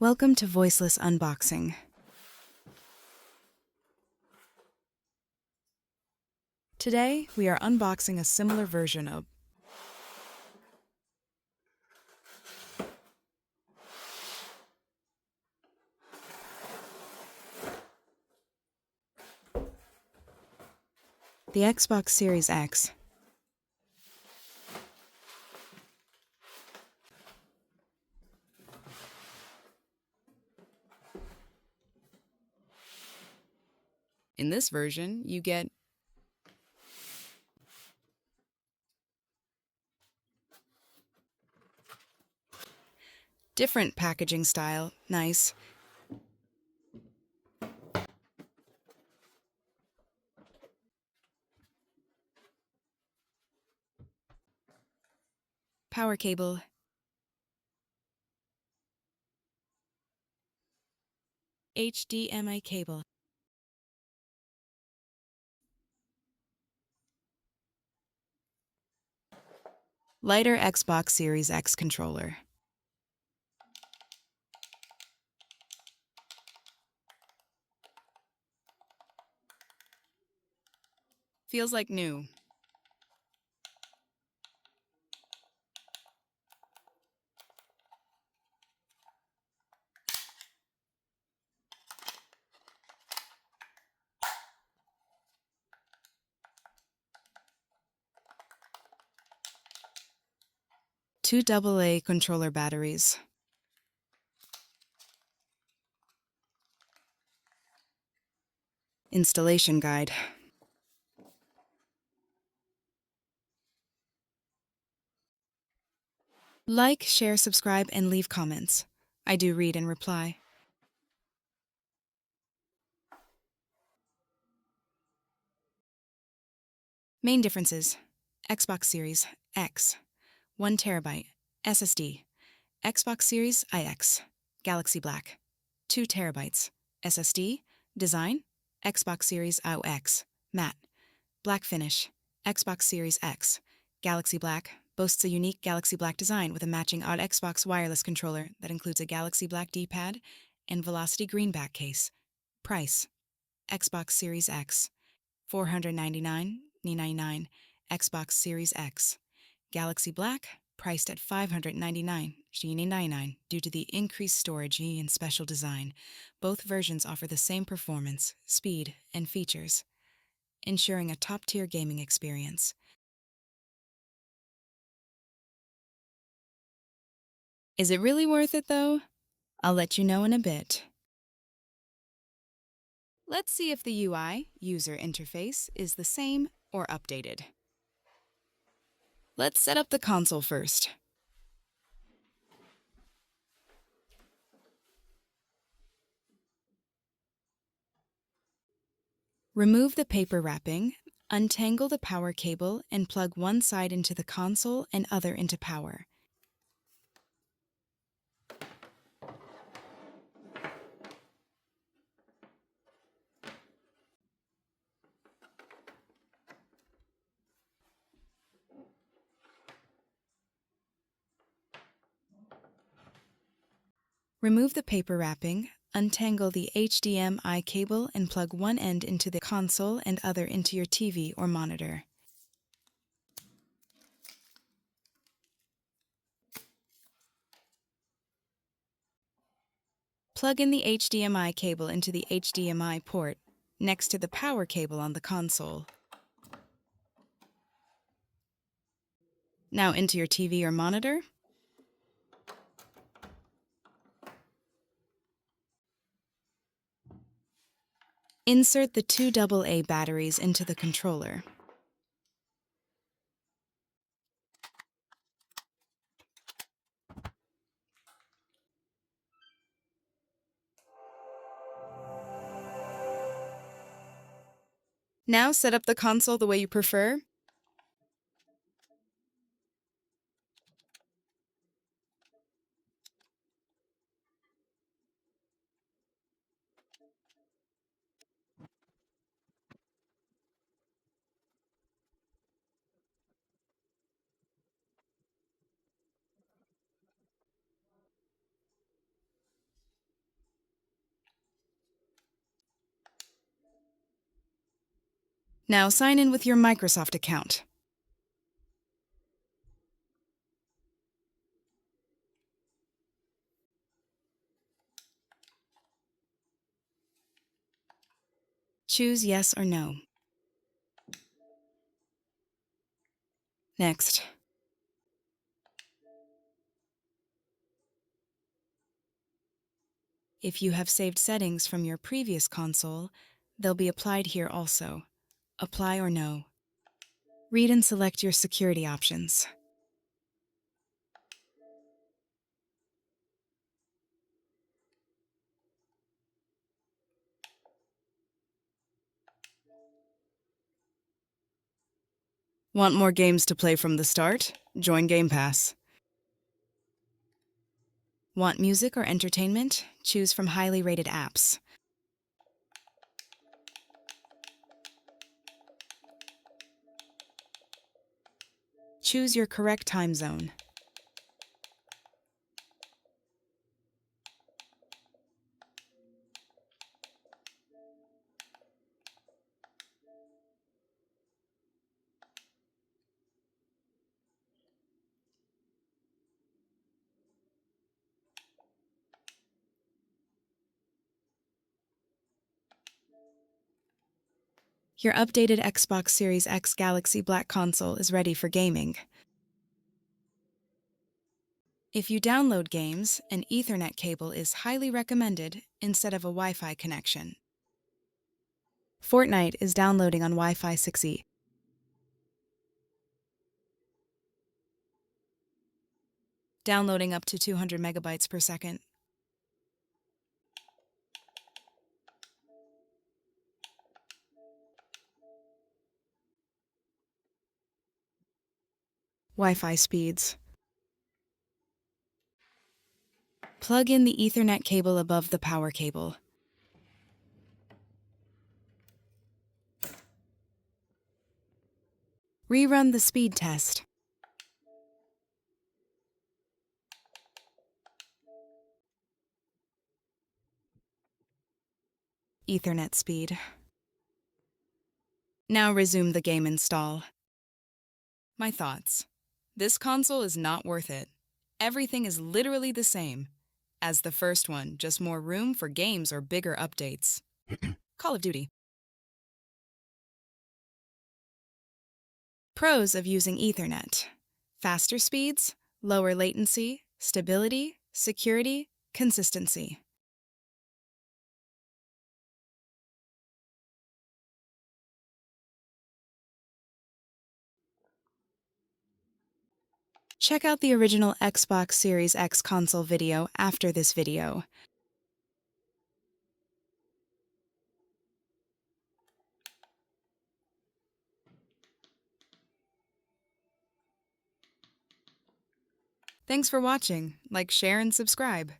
Welcome to Voiceless Unboxing. Today, we are unboxing a similar version of the Xbox Series X. In this version, you get different packaging style, nice, power cable, HDMI cable, lighter Xbox Series X controller. Feels like new. Two AA controller batteries. Installation guide. Like, share, subscribe, and leave comments. I do read and reply. Main differences: Xbox Series X, 1 TB, SSD, Xbox Series IX, Galaxy Black, 2 TB, SSD, design, Xbox Series IX, matte, black finish, Xbox Series X, Galaxy Black, boasts a unique Galaxy Black design with a matching odd Xbox wireless controller that includes a Galaxy Black D-pad and Velocity greenback case. Price: Xbox Series X, $499.99, Xbox Series X. Galaxy Black, priced at $599.99 due to the increased storage and special design. Both versions offer the same performance, speed, and features, ensuring a top-tier gaming experience. Is it really worth it, though? I'll let you know in a bit. Let's see if the UI, user interface, is the same or updated. Let's set up the console first. Remove the paper wrapping, untangle the power cable, and plug one side into the console and other into power. Remove the paper wrapping, untangle the HDMI cable, and plug one end into the console and other into your TV or monitor. Plug in the HDMI cable into the HDMI port next to the power cable on the console. Now into your TV or monitor. Insert the two AA batteries into the controller. Now set up the console the way you prefer. Now sign in with your Microsoft account. Choose yes or no. Next. If you have saved settings from your previous console, they'll be applied here also. Apply or no. Read and select your security options. Want more games to play from the start? Join Game Pass. Want music or entertainment? Choose from highly rated apps. Choose your correct time zone. Your updated Xbox Series X Galaxy Black console is ready for gaming. If you download games, an Ethernet cable is highly recommended instead of a Wi-Fi connection. Fortnite is downloading on Wi-Fi 6E. Downloading up to 200 megabytes per second. Wi-Fi speeds. Plug in the Ethernet cable above the power cable. Rerun the speed test. Ethernet speed. Now resume the game install. My thoughts. This console is not worth it. Everything is literally the same as the first one, just more room for games or bigger updates. Call of Duty. Pros of using Ethernet: faster speeds, lower latency, stability, security, consistency. Check out the original Xbox Series X console video after this video. Thanks for watching. Like, share, and subscribe.